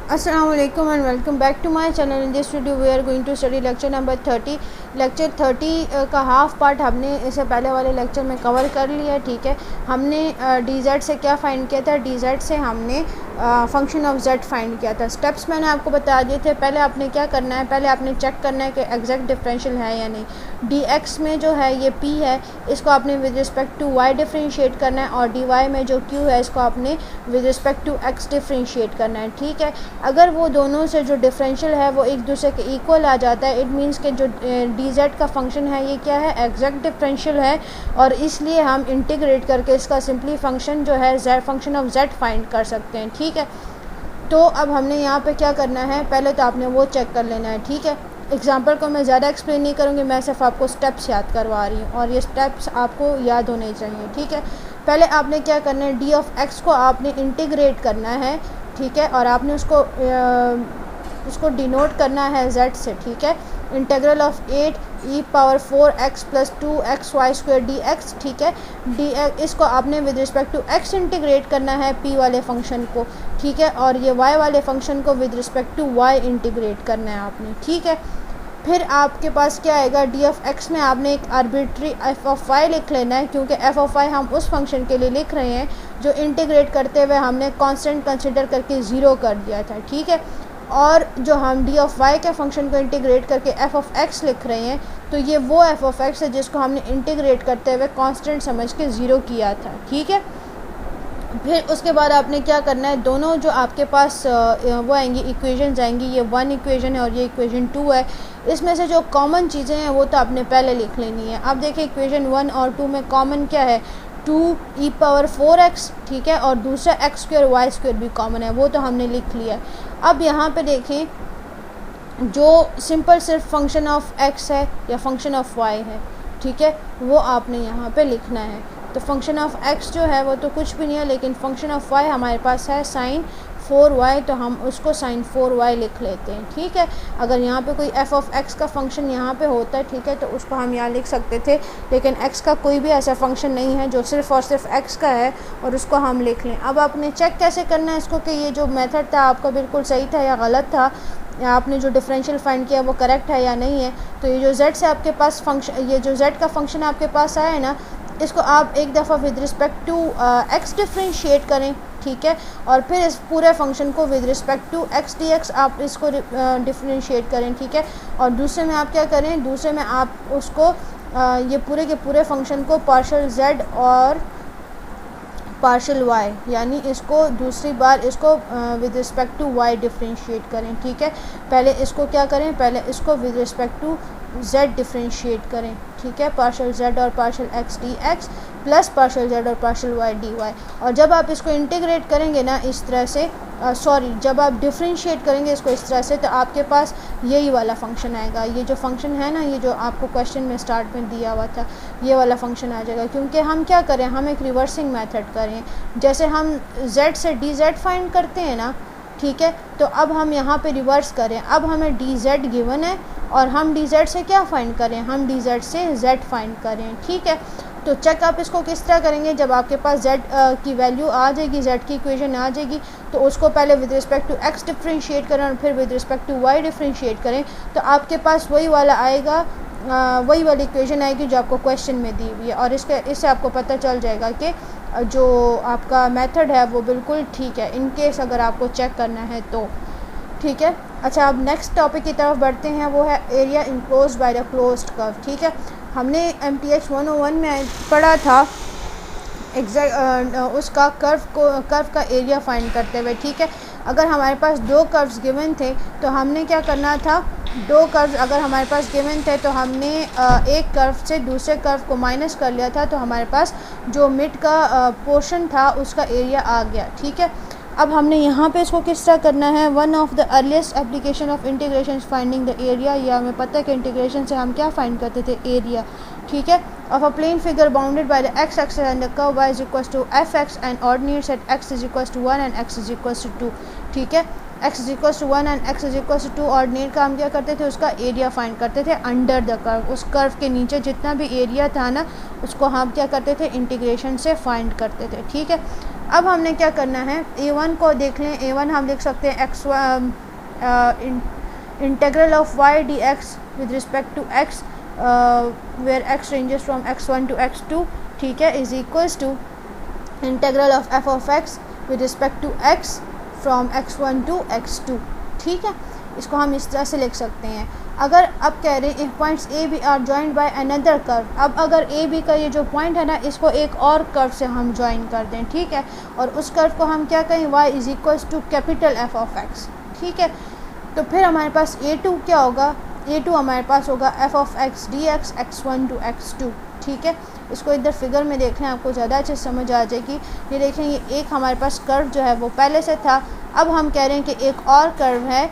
Assalamualaikum and welcome back to my channel. In this video we are going to study lecture number 30. Lecture 30 का half part हमने इससे पहले वाले lecture में cover कर लिया। ठीक है, हमने डी जेड से क्या फ़ाइंड किया था, डी जेड से हमने फंक्शन ऑफ जेड फाइंड किया था। स्टेप्स मैंने आपको बता दिए थे। पहले आपने क्या करना है, पहले आपने चेक करना है कि एग्जैक्ट डिफरेंशियल है या नहीं। डी एक्स में जो है ये पी है, इसको आपने with respect to Y differentiate करना है, और डी वाई में जो क्यू है इसको आपने with respect to X differentiate करना है। ठीक है, अगर वो दोनों से जो डिफरेंशियल है वो एक दूसरे के इक्वल आ जाता है, इट मीन्स कि जो डी जेड का फंक्शन है ये क्या है, एग्जैक्ट डिफरेंशियल है, और इसलिए हम इंटीग्रेट करके इसका सिंपली फंक्शन जो है Z function of Z find कर सकते हैं। ठीक है, तो अब हमने यहाँ पे क्या करना है, पहले तो आपने वो चेक कर लेना है। ठीक है, एग्जाम्पल को मैं ज़्यादा एक्सप्लेन नहीं करूँगी, मैं सिर्फ आपको स्टेप्स याद करवा रही हूँ और ये स्टेप्स आपको याद होने चाहिए। ठीक है, पहले आपने क्या करना है, डी ऑफ एक्स को आपने इंटीग्रेट करना है। ठीक है, और आपने उसको डिनोट करना है जेड से। ठीक है, integral of 8e⁴x + 2xy² dx। ठीक है, इसको आपने with respect to x integrate करना है p वाले फंक्शन को। ठीक है, और ये y वाले फंक्शन को with respect to y integrate करना है आपने। ठीक है, फिर आपके पास क्या आएगा, डी ऑफ एक्स में आपने एक आर्बिट्री एफ ऑफ वाई लिख लेना है, क्योंकि एफ ऑफ वाई हम उस फंक्शन के लिए लिख रहे हैं जो इंटीग्रेट करते हुए हमने कांस्टेंट कंसिडर करके ज़ीरो कर दिया था। ठीक है, और जो हम डी ऑफ वाई के फंक्शन को इंटीग्रेट करके एफ ऑफ एक्स लिख रहे हैं, तो ये वो एफ ऑफ एक्स है जिसको हमने इंटीग्रेट करते हुए कांस्टेंट समझ के ज़ीरो किया था। ठीक है, फिर उसके बाद आपने क्या करना है, दोनों जो आपके पास वो आएंगी इक्वेशंस आएंगी, ये 1 इक्वेशन है और ये इक्वेशन 2 है। इसमें से जो कॉमन चीज़ें हैं वो तो आपने पहले लिख लेनी है। अब देखिए इक्वेशन 1 और 2 में कॉमन क्या है, 2e⁴x। ठीक है, और दूसरा x² y² भी कॉमन है, वो तो हमने लिख लिया। अब यहाँ पे देखें, जो सिंपल सिर्फ फंक्शन ऑफ x है या फंक्शन ऑफ y है, ठीक है, वो आपने यहाँ पे लिखना है। तो फंक्शन ऑफ x जो है वो तो कुछ भी नहीं है, लेकिन फंक्शन ऑफ y हमारे पास है sin 4y, तो हम उसको sin 4y लिख लेते हैं। ठीक है, अगर यहाँ पे कोई f ऑफ x का फंक्शन यहाँ पे होता है, ठीक है, तो उसको हम यहाँ लिख सकते थे, लेकिन x का कोई भी ऐसा फंक्शन नहीं है जो सिर्फ और सिर्फ x का है और उसको हम लिख लें। अब आपने चेक कैसे करना है इसको कि ये जो मेथड था आपका बिल्कुल सही था या गलत था, या आपने जो डिफरेंशियल फाइंड किया वो करेक्ट है या नहीं है। तो ये जो z से आपके पास फंक्शन, ये जो z का फंक्शन आपके पास आया है ना, इसको आप एक दफ़ा with respect to x differentiate करें। ठीक है, और फिर इस पूरे फंक्शन को with respect to x dx आप इसको डिफ्रेंशिएट करें। ठीक है, और दूसरे में आप क्या करें, दूसरे में आप उसको ये पूरे के पूरे फंक्शन को पार्शियल z और पार्शियल y, यानी इसको दूसरी बार इसको with respect to y differentiate करें। ठीक है, पहले इसको क्या करें, पहले इसको with respect to z differentiate करें। ठीक है, पार्शियल z और partial x dx plus partial z और पार्शियल y dy। और जब आप इसको इंटीग्रेट करेंगे ना इस तरह से, जब आप डिफ्रेंशिएट करेंगे इसको इस तरह से, तो आपके पास यही वाला फंक्शन आएगा। ये जो फंक्शन है ना, ये जो आपको क्वेश्चन में स्टार्ट में दिया हुआ था, ये वाला फंक्शन आ जाएगा। क्योंकि हम क्या करें, हम एक रिवर्सिंग मेथड करें, जैसे हम z से डी जेड फाइंड करते हैं ना। ठीक है, तो अब हम यहाँ पे रिवर्स करें, अब हमें डी जेड गिवन है और हम डी जेड से क्या फ़ाइंड करें, हम डी जेड से जेड फाइंड करें। ठीक है, तो चेक आप इसको किस तरह करेंगे, जब आपके पास z की वैल्यू आ जाएगी, z की इक्वेशन आ जाएगी, तो उसको पहले with respect to x differentiate करें और फिर with respect to y differentiate करें, तो आपके पास वही वाला आएगा, वही वाली इक्वेशन आएगी जो आपको क्वेश्चन में दी हुई है। और इससे आपको पता चल जाएगा कि जो आपका मेथड है वो बिल्कुल ठीक है, इन केस अगर आपको चेक करना है तो। ठीक है, अच्छा, अब नेक्स्ट टॉपिक की तरफ बढ़ते हैं, वो है area enclosed by the closed curve. ठीक है, हमने MTH 101 में पढ़ा था उसका कर्व का एरिया फाइंड करते हुए। ठीक है, अगर हमारे पास दो कर्व्स गिवन थे तो हमने क्या करना था, दो कर्व्स अगर हमारे पास गिवन थे तो हमने एक कर्व से दूसरे कर्व को माइनस कर लिया था, तो हमारे पास जो मिड का पोर्शन था उसका एरिया आ गया। ठीक है, अब हमने यहाँ पे इसको किस तरह करना है, one of the earliest application of integration finding the area, या हमें पता है कि इंटीग्रेशन से हम क्या फाइंड करते थे, एरिया। ठीक है, of a plane figure bounded by the x axis and the curve y is equal to fx and ordinates at x is equal to 1 and x is equal to 2। ठीक है, x is equal to 1 and x is equal to 2 ordinate का हम क्या करते थे, उसका area find करते थे अंडर द कर्व। उस कर्व के नीचे जितना भी एरिया था ना, उसको हम क्या करते थे, इंटीग्रेशन से फाइंड करते थे। ठीक है, अब हमने क्या करना है, a1 को देख लें। a1 हम लिख सकते हैं x integral of y dx with respect to x where x ranges from x1 to x2, ठीक है, is equals to integral of f of x with respect to x from x1 to x2, ठीक है। इसको हम इस तरह से लिख सकते हैं। अगर अब कह रहे हैं if points A B are joined by another curve, अब अगर ए बी का ये जो पॉइंट है ना, इसको एक और कर्व से हम ज्वाइन कर दें, ठीक है, और उस कर्व को हम क्या कहें, y is equals to capital f of x, ठीक है। तो फिर हमारे पास a2 क्या होगा, a2 हमारे पास होगा f of x dx x1 to x2, ठीक है। इसको इधर फिगर में देख लें, आपको ज़्यादा अच्छे समझ आ जाएगी। ये देखें, ये एक हमारे पास कर्व जो है वो पहले से था, अब हम कह रहे हैं कि एक और कर्व है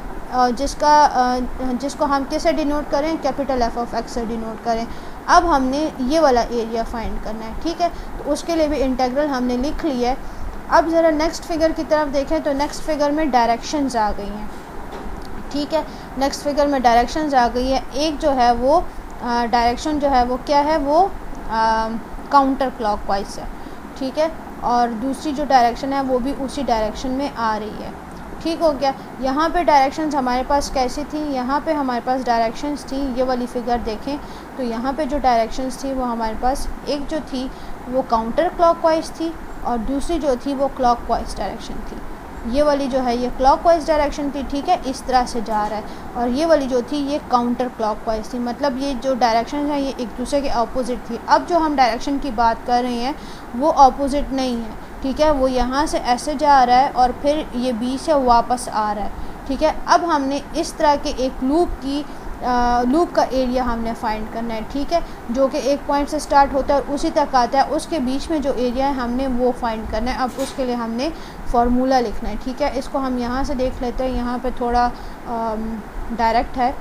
जिसको हम किससे डिनोट करें, कैपिटल f ऑफ x से डिनोट करें। अब हमने ये वाला एरिया फाइंड करना है, ठीक है, तो उसके लिए भी इंटीग्रल हमने लिख लिया है। अब ज़रा नेक्स्ट फिगर की तरफ देखें तो नेक्स्ट फिगर में डायरेक्शंस आ गई हैं, ठीक है। नेक्स्ट फिगर में डायरेक्शंस आ गई है। एक जो है वो डायरेक्शन जो है वो क्या है, वो काउंटर क्लॉकवाइज है, ठीक है, और दूसरी जो डायरेक्शन है वो भी उसी डायरेक्शन में आ रही है, ठीक हो गया। यहाँ पे डायरेक्शंस हमारे पास कैसी थी, यहाँ पे हमारे पास डायरेक्शंस थी, ये वाली फिगर देखें तो यहाँ पे जो डायरेक्शंस थी वो हमारे पास एक जो थी वो काउंटर क्लॉकवाइज थी और दूसरी जो थी वो क्लॉकवाइज डायरेक्शन थी। ये वाली जो है ये क्लॉकवाइज डायरेक्शन थी, ठीक है, इस तरह से जा रहा है, और ये वाली जो थी ये काउंटर क्लॉकवाइज थी, मतलब ये जो डायरेक्शन है ये एक दूसरे के अपोजिट थी। अब जो हम डायरेक्शन की बात कर रहे हैं वो अपोजिट नहीं है, ठीक है, वो यहाँ से ऐसे जा रहा है और फिर ये बी से वापस आ रहा है, ठीक है। अब हमने इस तरह के एक लूप का एरिया हमने फाइंड करना है, ठीक है, जो कि एक पॉइंट से स्टार्ट होता है और उसी तक आता है, उसके बीच में जो एरिया है हमने वो फाइंड करना है। अब उसके लिए हमने फार्मूला लिखना है, ठीक है। इसको हम यहाँ से देख लेते हैं, यहाँ पे थोड़ा डायरेक्ट है।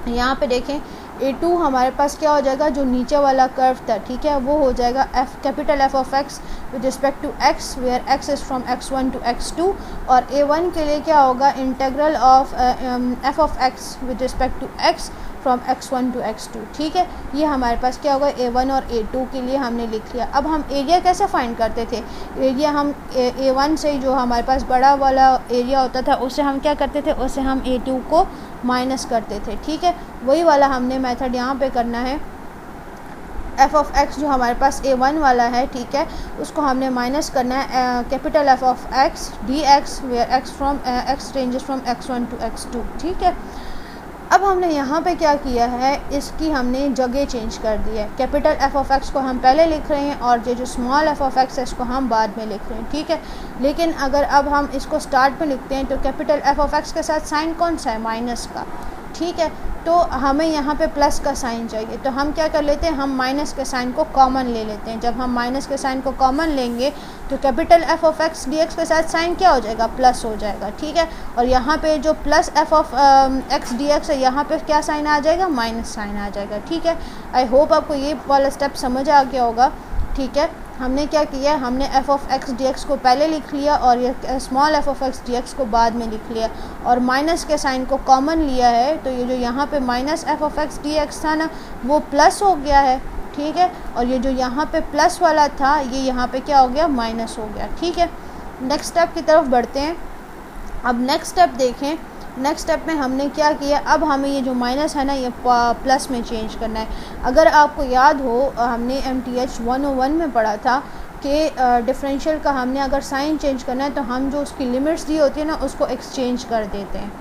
यहाँ पे देखें a2 हमारे पास क्या हो जाएगा, जो नीचे वाला कर्व था, ठीक है, वो हो जाएगा capital f of x with respect to x where x is from x1 to x2, और a1 के लिए क्या होगा, integral of f of x with respect to x from x1 to x2, ठीक है। ये हमारे पास क्या होगा, a1 और a2 के लिए हमने लिख लिया। अब हम एरिया कैसे फाइंड करते थे, एरिया हम a1 से जो हमारे पास बड़ा वाला एरिया होता था उससे हम क्या करते थे, उससे हम a2 को माइनस करते थे, ठीक है। वही वाला हमने मेथड यहाँ पे करना है। f ऑफ x जो हमारे पास a1 वाला है, ठीक है, उसको हमने माइनस करना है capital f of x dx where x ranges from x1 to x2, ठीक है। अब हमने यहाँ पे क्या किया है, इसकी हमने जगह चेंज कर दी है। कैपिटल f ऑफ x को हम पहले लिख रहे हैं और ये जो स्मॉल f ऑफ x है इसको हम बाद में लिख रहे हैं, ठीक है। लेकिन अगर अब हम इसको स्टार्ट में लिखते हैं तो कैपिटल f ऑफ x के साथ साइन कौन सा है, माइनस का, ठीक है। तो हमें यहाँ पे प्लस का साइन चाहिए, तो हम क्या कर लेते हैं, हम माइनस के साइन को कॉमन ले लेते हैं। जब हम माइनस के साइन को कॉमन लेंगे तो capital f of x dx के साथ साइन क्या हो जाएगा, प्लस हो जाएगा, ठीक है। और यहाँ पे जो plus f of x dx है, यहाँ पे क्या साइन आ जाएगा, माइनस साइन आ जाएगा, ठीक है। आई होप आपको ये वाला स्टेप समझ आ गया होगा, ठीक है। हमने क्या किया, हमने f ऑफ x dx को पहले लिख लिया और ये small f of x dx को बाद में लिख लिया और माइनस के साइन को कॉमन लिया है, तो ये जो यहाँ पे minus f of x dx था ना वो प्लस हो गया है, ठीक है, और ये जो यहाँ पे प्लस वाला था ये यहाँ पे क्या हो गया, माइनस हो गया, ठीक है। नेक्स्ट स्टेप की तरफ बढ़ते हैं। अब नेक्स्ट स्टेप देखें, नेक्स्ट स्टेप में हमने क्या किया, अब हमें ये जो माइनस है ना ये प्लस में चेंज करना है। अगर आपको याद हो, हमने MTH 101 में पढ़ा था कि डिफरेंशियल का हमने अगर साइन चेंज करना है तो हम जो उसकी लिमिट्स दी होती है ना उसको एक्सचेंज कर देते हैं,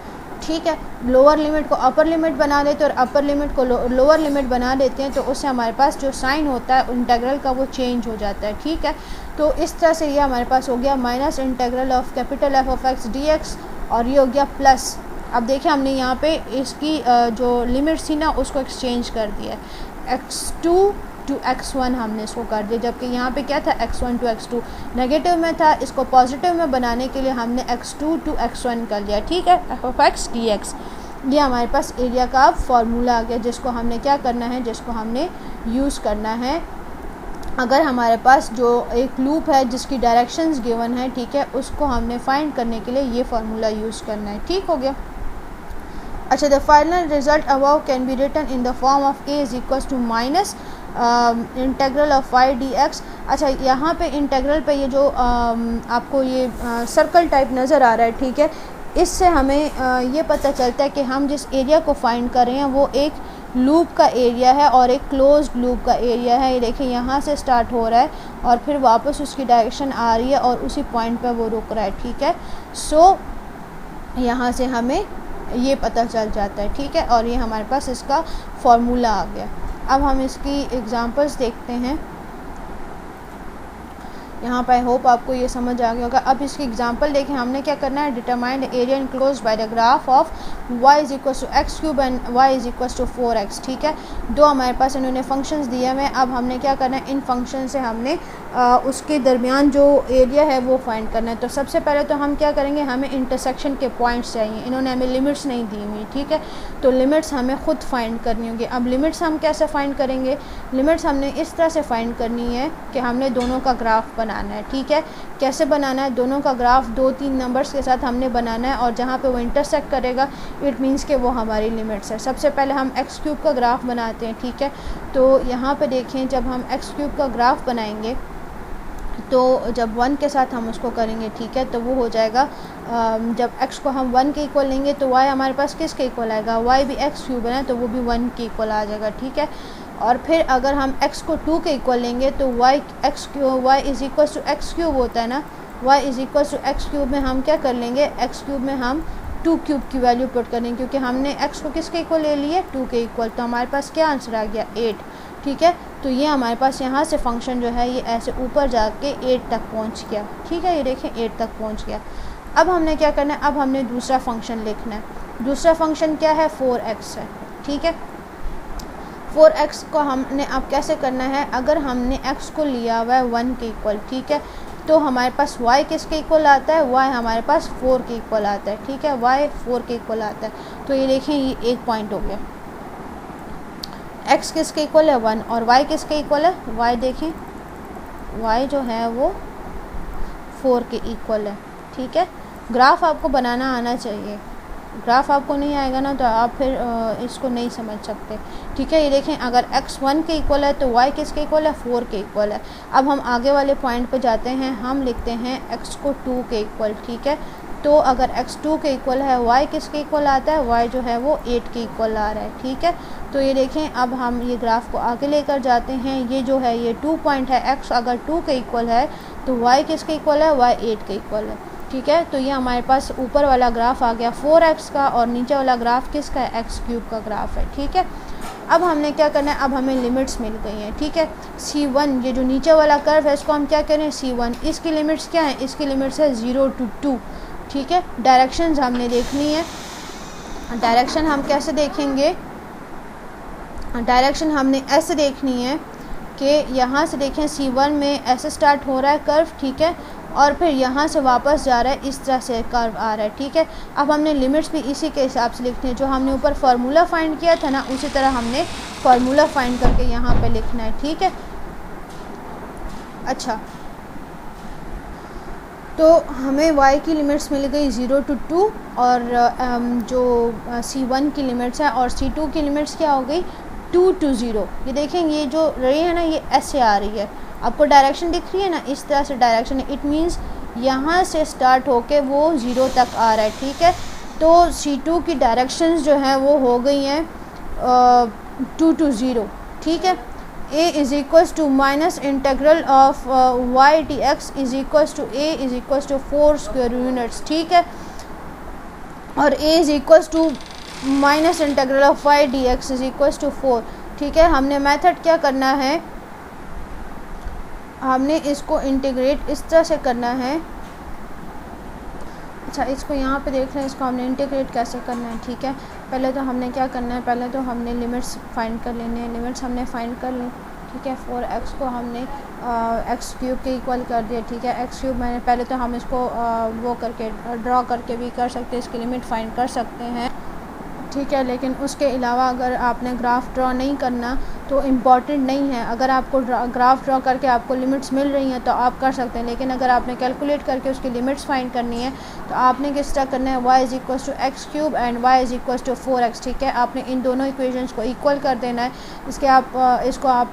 ठीक है। लोअर लिमिट को अपर लिमिट बना देते हैं और अपर लिमिट को लोअर लिमिट बना देते हैं, तो उससे हमारे पास जो साइन होता है इंटीग्रल का वो चेंज हो जाता है, ठीक है। तो इस तरह से ये हमारे पास हो गया minus integral of capital f of x dx और ये हो गया प्लस। अब देखिए हमने यहाँ पे इसकी जो लिमिट्स थी ना उसको एक्सचेंज कर दिया, x2 टू x1 हमने इसको कर दिया, जबकि यहाँ पे क्या था, x1 टू x2 नेगेटिव में था, इसको पॉजिटिव में बनाने के लिए हमने x2 टू x1 कर लिया, ठीक है, f ऑफ x dx। ये हमारे पास एरिया का अब फार्मूला आ गया जिसको हमने क्या करना है, जिसको हमने यूज़ करना है। अगर हमारे पास जो एक लूप है जिसकी डायरेक्शंस गिवन है, ठीक है, उसको हमने फाइंड करने के लिए ये फार्मूला यूज़ करना है, ठीक हो गया। अच्छा, the final result above can be written in the form of a is equals to minus integral of y dx अच्छा, यहाँ पे इंटीग्रल पे ये जो आपको ये सर्कल टाइप नज़र आ रहा है, ठीक है, इससे हमें ये पता चलता है कि हम जिस एरिया को फाइंड कर रहे हैं वो एक लूप का एरिया है और एक क्लोज्ड लूप का एरिया है। ये देखिए यहाँ से स्टार्ट हो रहा है और फिर वापस उसकी डायरेक्शन आ रही है और उसी पॉइंट पे वो रुक रहा है, ठीक है। सो यहाँ से हमें ये पता चल जाता है, ठीक है, और ये हमारे पास इसका फॉर्मूला आ गया। अब हम इसकी एग्जांपल्स देखते हैं। यहाँ पर आई होप आपको ये समझ आ गया होगा। अब इसकी एग्जांपल देखें, हमने क्या करना है, determine the area enclosed by the graph of y is equal to X cube and y is equal to 4x, ठीक है। दो हमारे पास इन्होंने फंक्शंस दिए हुए हैं। अब हमने क्या करना है, इन फंक्शन से हमने उसके दरमियान जो एरिया है वो फाइंड करना है। तो सबसे पहले तो हम क्या करेंगे, हमें इंटरसेक्शन के पॉइंट्स चाहिए। इन्होंने हमें लिमिट्स नहीं दी हुई, ठीक है, तो लिमिट्स हमें ख़ुद फाइंड करनी होगी। अब लिमिट्स हम कैसे फ़ाइंड करेंगे, लिमिट्स हमने इस तरह से फ़ाइंड करनी है कि हमने दोनों का ग्राफ बनाना है, ठीक है। कैसे बनाना है, दोनों का ग्राफ 2-3 नंबर्स के साथ हमने बनाना है और जहाँ पे वो इंटरसेक्ट करेगा इट मीन्स कि वो हमारी लिमिट्स है। सबसे पहले हम एक्स क्यूब का ग्राफ बनाते हैं, ठीक है। तो यहाँ पे देखें, जब हम एक्स क्यूब का ग्राफ बनाएंगे तो जब 1 के साथ हम उसको करेंगे, ठीक है, तो वो हो जाएगा जब x को हम 1 के इक्वल लेंगे तो y हमारे पास किसके इक्वल आएगा, y भी एक्स क्यूब है ना, तो वो भी 1 के इक्वल आ जाएगा, ठीक है। और फिर अगर हम x को 2 के इक्वल लेंगे तो y is equal to X cube होता है ना, y is equal to X cube में हम क्या कर लेंगे, एक्स क्यूब में हम 2 क्यूब की वैल्यू पुट करेंगे क्योंकि हमने x को किसके इक्वल ले लिए, 2 के इक्वल। तो हमारे पास क्या आंसर आ गया, 8, ठीक है। तो ये हमारे पास यहाँ से फंक्शन जो है ये ऐसे ऊपर जाके 8 तक पहुँच गया, ठीक है। ये देखें 8 तक पहुँच गया। अब हमने क्या करना है, अब हमने दूसरा फंक्शन लिखना है। दूसरा फंक्शन क्या है, 4x है, ठीक है। 4x को हमने अब कैसे करना है, अगर हमने x को लिया हुआ है 1 के इक्वल, ठीक है, तो हमारे पास y किसके इक्वल आता है, y हमारे पास 4 के इक्वल आता है, ठीक है, y 4 के इक्वल आता है। तो ये देखें ये एक पॉइंट हो गया। x किसके इक्वल है, 1, और y किसके इक्वल है, y देखें y जो है वो 4 के इक्वल है, ठीक है। ग्राफ आपको बनाना आना चाहिए, ग्राफ आपको नहीं आएगा ना तो आप फिर इसको नहीं समझ सकते, ठीक है। ये देखें अगर x 1 के इक्वल है तो y किसके इक्वल है, 4 के इक्वल है। अब हम आगे वाले पॉइंट पे जाते हैं, हम लिखते हैं x को 2 के इक्वल, ठीक है। तो अगर x 2 के इक्वल है, y किसके इक्वल आता है, y जो है वो 8 के इक्वल आ रहा है, ठीक है। तो ये देखें अब हम ये ग्राफ को आगे लेकर जाते हैं। ये जो है ये 2 पॉइंट है, x अगर 2 के इक्वल है तो y किसके इक्वल है, y 8 के इक्वल है, ठीक है। तो ये हमारे पास ऊपर वाला ग्राफ आ गया 4x का और नीचे वाला ग्राफ किसका है, एक्स क्यूब का ग्राफ है, ठीक है। अब हमने क्या करना है, अब हमें लिमिट्स मिल गई हैं, ठीक है। C1 ये जो नीचे वाला कर्व है इसको हम क्या करें, C1, इसकी लिमिट्स क्या है, इसकी लिमिट्स है 0 to 2, ठीक है। डायरेक्शंस हमने देखनी है। डायरेक्शन हम कैसे देखेंगे, डायरेक्शन हमने ऐसे देखनी है कि यहाँ से देखें C1 में ऐसे स्टार्ट हो रहा है कर्व, ठीक है, और फिर यहाँ से वापस जा रहा है, इस तरह से कर्व आ रहा है, ठीक है। अब हमने लिमिट्स भी इसी के हिसाब से लिखनी है, जो हमने ऊपर फार्मूला फाइंड किया था ना उसी तरह हमने फार्मूला फाइंड करके यहाँ पे लिखना है, ठीक है। अच्छा, तो हमें y की लिमिट्स मिल गई 0 to 2 और जो C1 की लिमिट्स है, और C2 की लिमिट्स क्या हो गई 2 to 0। ये देखें ये जो रही है ना ये ऐसे आ रही है, आपको डायरेक्शन दिख रही है ना, इस तरह से डायरेक्शन है। इट मीन्स यहाँ से स्टार्ट होके वो 0 तक आ रहा है, ठीक है। तो C2 की डायरेक्शंस जो हैं वो हो गई हैं 2 to 0, ठीक है। a is equals to minus integral of y dx is equals to a is equals to 4 square units, ठीक है। और a is equals to minus integral of y dx is equals to 4, ठीक है। हमने method क्या करना है, हमने इसको इंटीग्रेट इस तरह से करना है। अच्छा, इसको यहाँ पे देख रहे हैं, इसको हमने इंटीग्रेट कैसे करना है, ठीक है। पहले तो हमने क्या करना है, पहले तो हमने लिमिट्स फाइंड कर लेने हैं। लिमिट्स हमने फाइंड कर ली, ठीक है। 4x को हमने एक्स क्यूब के इक्वल कर दिया, ठीक है। एक्स क्यूब मैंने पहले तो हम इसको वो करके ड्रॉ करके भी कर सकते हैं, इसकी लिमिट फाइंड कर सकते हैं, ठीक है। लेकिन उसके अलावा अगर आपने ग्राफ ड्रॉ नहीं करना तो इम्पॉर्टेंट नहीं है। अगर आपको ग्राफ ड्रॉ करके आपको लिमिट्स मिल रही हैं तो आप कर सकते हैं, लेकिन अगर आपने कैलकुलेट करके उसकी लिमिट्स फाइंड करनी है तो आपने किस तरह करना है, y is equal to X cube and y is equal to 4x, ठीक है। आपने इन दोनों इक्वेशंस को इक्वल कर देना है। इसको आप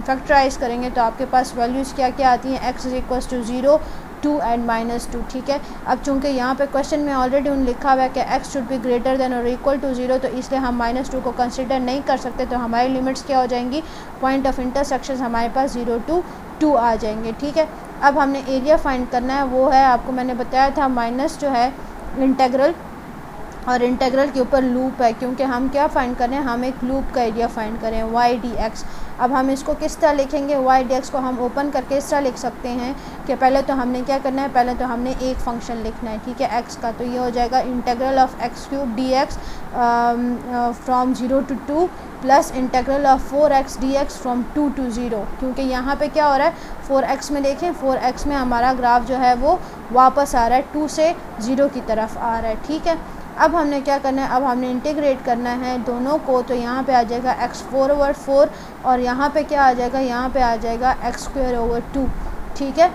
फैक्टराइज करेंगे तो आपके पास वैल्यूज़ क्या क्या आती हैं, x is equal to 0, 2 and -2, ठीक है। अब चूंकि यहाँ पे क्वेश्चन में ऑलरेडी लिखा हुआ है कि x should be greater than और इक्वल टू 0, तो इसलिए हम -2 को कंसिडर नहीं कर सकते। तो हमारी लिमिट्स क्या हो जाएंगी, पॉइंट ऑफ इंटरसेक्शन हमारे पास 0 to 2 आ जाएंगे, ठीक है। अब हमने एरिया फाइंड करना है, वो है आपको मैंने बताया था माइनस जो है इंटेग्रल, और इंटेग्रल के ऊपर लूप है, क्योंकि हम क्या फाइंड करें, हम एक लूप का एरिया फाइंड करें, y dx। अब हम इसको किस तरह लिखेंगे, y dx को हम ओपन करके इस तरह लिख सकते हैं कि पहले तो हमने क्या करना है, पहले तो हमने एक फंक्शन लिखना है, ठीक है, x का। तो ये हो जाएगा integral of x cube D x from 0 to 2 plus integral of 4x dx from 2 to 0, क्योंकि यहाँ पे क्या हो रहा है, 4x में देखें, 4x में हमारा ग्राफ जो है वो वापस आ रहा है, 2 से 0 की तरफ आ रहा है, ठीक है। अब हमने क्या करना है, अब हमने इंटीग्रेट करना है दोनों को, तो यहाँ पे आ जाएगा x4/4 और यहाँ पे क्या आ जाएगा, यहाँ पे आ जाएगा x²/2, ठीक है।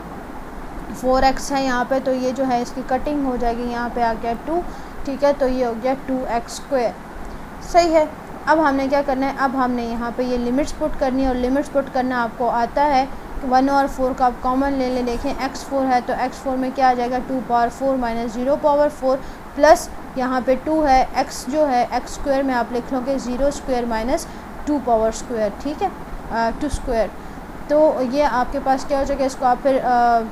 4x है यहाँ पे, तो ये जो है इसकी कटिंग हो जाएगी, यहाँ पे आ गया 2, ठीक है, तो ये हो गया 2x², सही है। अब हमने क्या करना है, अब हमने यहाँ पे ये लिमिट्स पुट करनी है, और लिमिट्स पुट करना आपको आता है। 1 और 4 का आप कॉमन ले ले, देखें x4 है तो x4 में क्या आ जाएगा, 2⁴ माइनस 0⁴ प्लस यहाँ पे 2 है, x जो है x² में आप लिख लोगे 0² माइनस 2⁴, ठीक है, 2²। तो ये आपके पास क्या हो जाएगा, इसको आप फिर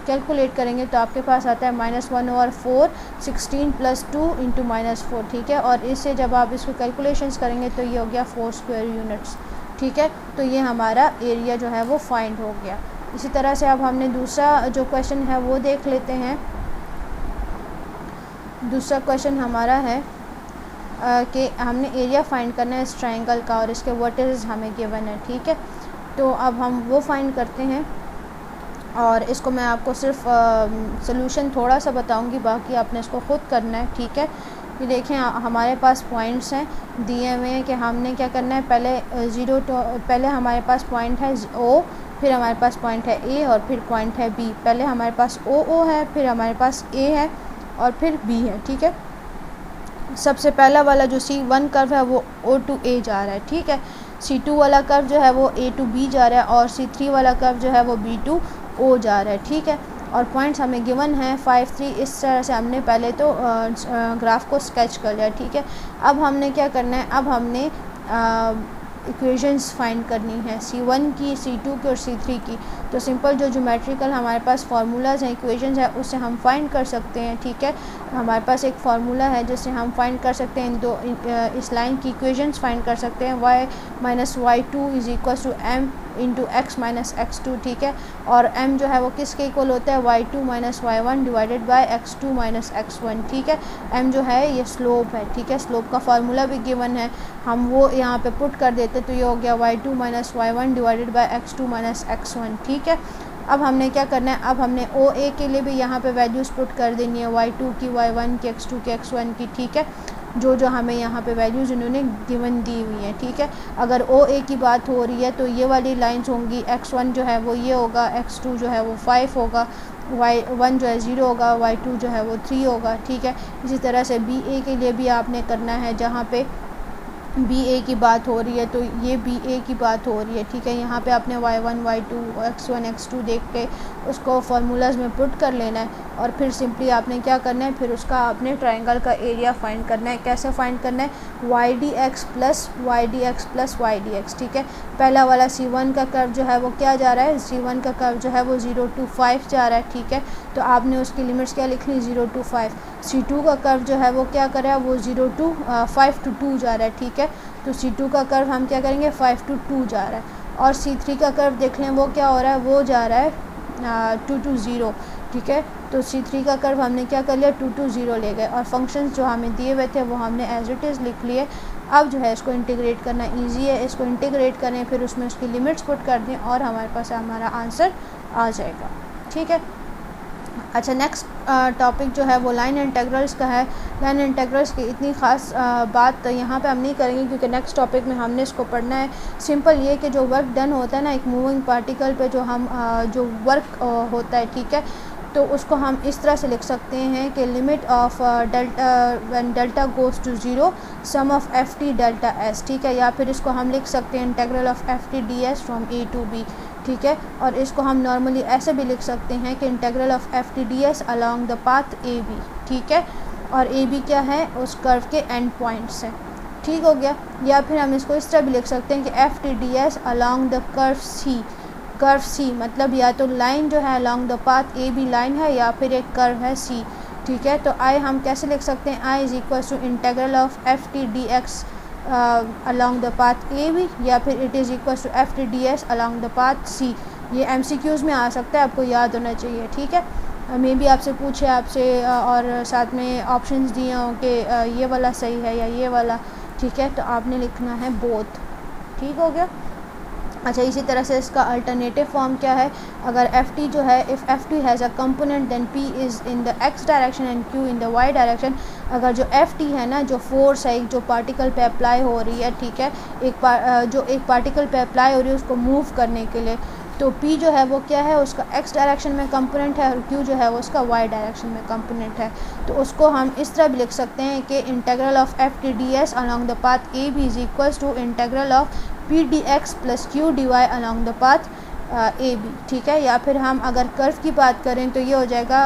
कैलकुलेट करेंगे तो आपके पास आता है -1/4 16 + 2 × -4, ठीक है। और इससे जब आप इसको कैलकुलेशंस करेंगे तो ये हो गया 4² यूनिट्स, ठीक है। तो ये हमारा एरिया जो है वो फाइंड हो गया। इसी तरह से अब हमने दूसरा जो क्वेश्चन है वो देख लेते हैं। दूसरा क्वेश्चन हमारा है कि हमने एरिया फाइंड करना है इस ट्रायंगल का, और इसके वर्टिसेस हमें गिवन है, ठीक है। तो अब हम वो फाइंड करते हैं, और इसको मैं आपको सिर्फ सॉल्यूशन थोड़ा सा बताऊंगी, बाकी आपने इसको ख़ुद करना है, ठीक है। ये देखें हमारे पास पॉइंट्स हैं दिए हुए हैं कि हमने क्या करना है, पहले हमारे पास पॉइंट है O, फिर हमारे पास पॉइंट है A, और फिर पॉइंट है B। पहले हमारे पास O है, फिर हमारे पास A है, और फिर B है, ठीक है। सबसे पहला वाला जो C1 कर्व है वो O to A जा रहा है, ठीक है। C2 वाला कर्व जो है वो A to B जा रहा है, और C3 वाला कर्व जो है वो B to O जा रहा है, ठीक है। और पॉइंट्स हमें गिवन हैं 5, 3, इस तरह से हमने पहले तो ग्राफ को स्केच कर लिया, ठीक है। अब हमने क्या करना है, अब हमने इक्वेशंस फाइंड करनी है C1 की, C2 की और C3 की। तो सिंपल जो ज्योमेट्रिकल हमारे पास फार्मूलाज हैं, इक्वेशंस है, उससे हम फाइंड कर सकते हैं, ठीक है। हमारे पास एक फार्मूला है जिससे हम फाइंड कर सकते हैं इस लाइन की इक्वेशंस फाइंड कर सकते हैं, y - y2 = m × x - x2, ठीक है। और m जो है वो किसके इक्वल होता है, y2 - y1 divided by x2 - x1, ठीक है। m जो है ये स्लोप है, ठीक है। स्लोप का फार्मूला भी गिवन है, हम वो यहाँ पे पुट कर देते तो ये हो गया y2 - y1 divided by x2 - x1, ठीक है। अब हमने क्या करना है, अब हमने OA के लिए भी यहाँ पे वैल्यूज़ पुट कर देनी है, y2 की, y1 की, x2 की, x1 की, ठीक है। जो हमें यहाँ पे वैल्यूज़ इन्होंने गिवन दी हुई हैं, ठीक है। अगर OA की बात हो रही है तो ये वाली लाइंस होंगी, x1 जो है वो ये होगा, x2 जो है वो 5 होगा, y1 जो है 0 होगा, y2 जो है वो 3 होगा, ठीक है। इसी तरह से BA के लिए भी आपने करना है, जहाँ पे BA की बात हो रही है तो ये BA की बात हो रही है, ठीक है। यहाँ पे आपने y1, y2, x1, x2 देख के उसको फार्मूलाज में पुट कर लेना है, और फिर सिंपली आपने क्या करना है, फिर उसका आपने ट्रायंगल का एरिया फाइंड करना है। कैसे फाइंड करना है, y dx + y dx + y dx, ठीक है। पहला वाला C1 का कर्व जो है वो क्या जा रहा है, C1 का कर्व जो है वो 0 to 5 जा रहा है, ठीक है। तो आपने उसकी लिमिट्स क्या लिखनी, 0 to 5। C2 का कर्व जो है वो क्या कर रहा है, वो 5 to 2 जा रहा है, ठीक है। तो C2 का कर्व हम क्या करेंगे, 5 to 2 जा रहा है। और C3 का कर्व देख लें वो क्या हो रहा है, वो जा रहा है 2 to 0, ठीक है। तो C3 का कर्व हमने क्या कर लिया, 2 to 0 ले गए, और फंक्शंस जो हमें दिए हुए थे वो हमने एज इट इज़ लिख लिए। अब जो है इसको इंटीग्रेट करना ईजी है, इसको इंटीग्रेट करें, फिर उसमें उसकी लिमिट्स पुट कर दें, और हमारे पास हमारा आंसर आ जाएगा, ठीक है। अच्छा, नेक्स्ट टॉपिक जो है वो लाइन इंटीग्रल्स का है। लाइन इंटीग्रल्स की इतनी ख़ास बात यहाँ पे हम नहीं करेंगे क्योंकि नेक्स्ट टॉपिक में हमने इसको पढ़ना है। सिंपल ये कि जो वर्क डन होता है ना एक मूविंग पार्टिकल पे, जो हम जो वर्क होता है, ठीक है, तो उसको हम इस तरह से लिख सकते हैं कि limit of when delta goes to zero sum of F T delta S, ठीक है, या फिर इसको हम लिख सकते हैं integral of F T D S from A to B, ठीक है। और इसको हम नॉर्मली ऐसे भी लिख सकते हैं कि integral of F T D S along the path A B, ठीक है, और ए बी क्या है, उस कर्व के एंड पॉइंट्स है, ठीक हो गया। या फिर हम इसको इस तरह भी लिख सकते हैं कि F T D S along the curve C, मतलब या तो लाइन जो है along the path A B line है या फिर एक कर्व है सी, ठीक है। तो आई हम कैसे लिख सकते हैं, I is equal to integral of F T D X along the path A B, या फिर it is equal to F T D S along the path C. ये MCQs में आ सकता है, आपको याद होना चाहिए, ठीक है। मे बी आपसे पूछे आपसे और साथ में ऑप्शंस दिए हों कि ये वाला सही है या ये वाला, ठीक है, तो आपने लिखना है बोथ, ठीक हो गया। अच्छा, इसी तरह से इसका अल्टरनेटिव फॉर्म क्या है, अगर एफ टी जो है, if F T has a component then P is in the X direction and Q in the Y direction. अगर जो एफ टी है ना, जो फोर्स है जो पार्टिकल पे अप्लाई हो रही है, ठीक है, जो एक पार्टिकल पे अप्लाई हो रही है उसको मूव करने के लिए, तो पी जो है वो क्या है, उसका एक्स डायरेक्शन में कंपोनेंट है, और क्यू जो है वो उसका वाई डायरेक्शन में कंपोनेंट है। तो उसको हम इस तरह भी लिख सकते हैं कि integral of F T D S along the path A B is equals to integral of P D X plus Q D Y along the path A B, ठीक है। या फिर हम अगर कर्व की बात करें तो ये हो जाएगा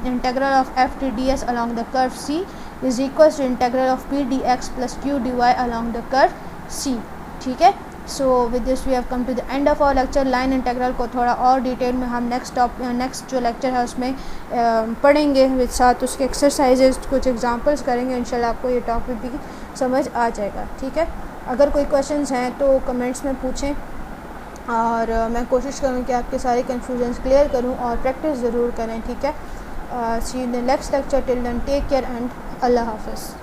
integral of F T D S along the curve C is equals to integral of P D X plus Q D Y along the curve C, ठीक है। So with this we have come to the end of our lecture. Line integral को थोड़ा और detail में हम next जो lecture है उसमें पढ़ेंगे, विद साथ उसके एक्सरसाइजेज, कुछ एग्जांपल्स करेंगे, इंशाल्लाह आपको ये टॉपिक भी समझ आ जाएगा, ठीक है। अगर कोई क्वेश्चंस हैं तो कमेंट्स में पूछें, और मैं कोशिश करूँ कि आपके सारे कन्फ्यूजन्स क्लियर करूँ, और प्रैक्टिस ज़रूर करें, ठीक है। See you in the next lecture, till then take care and अल्लाह हाफ़िज़।